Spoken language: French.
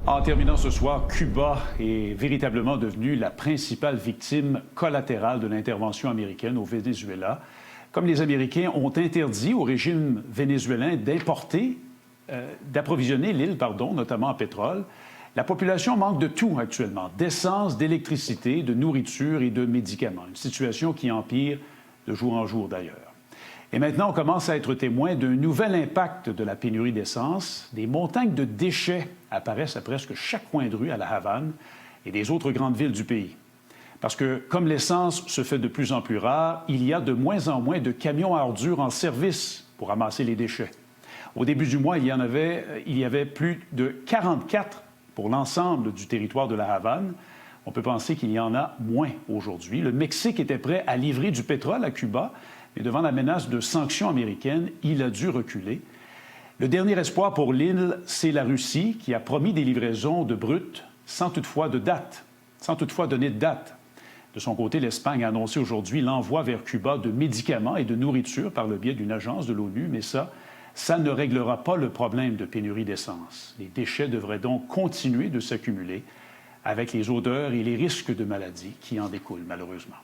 En terminant ce soir, Cuba est véritablement devenu la principale victime collatérale de l'intervention américaine au Venezuela. Comme les Américains ont interdit au régime vénézuélien d'approvisionner l'île, notamment en pétrole, la population manque de tout actuellement, d'essence, d'électricité, de nourriture et de médicaments. Une situation qui empire de jour en jour d'ailleurs. Et maintenant, on commence à être témoin d'un nouvel impact de la pénurie d'essence. Des montagnes de déchets apparaissent à presque chaque coin de rue à La Havane et des autres grandes villes du pays. Parce que, comme l'essence se fait de plus en plus rare, il y a de moins en moins de camions à ordures en service pour ramasser les déchets. Au début du mois, il y avait plus de 44 pour l'ensemble du territoire de La Havane. On peut penser qu'il y en a moins aujourd'hui. Le Mexique était prêt à livrer du pétrole à Cuba, mais devant la menace de sanctions américaines, il a dû reculer. Le dernier espoir pour l'île, c'est la Russie, qui a promis des livraisons de brut sans toutefois donner de date. De son côté, l'Espagne a annoncé aujourd'hui l'envoi vers Cuba de médicaments et de nourriture par le biais d'une agence de l'ONU, mais ça ne réglera pas le problème de pénurie d'essence. Les déchets devraient donc continuer de s'accumuler avec les odeurs et les risques de maladies qui en découlent, malheureusement.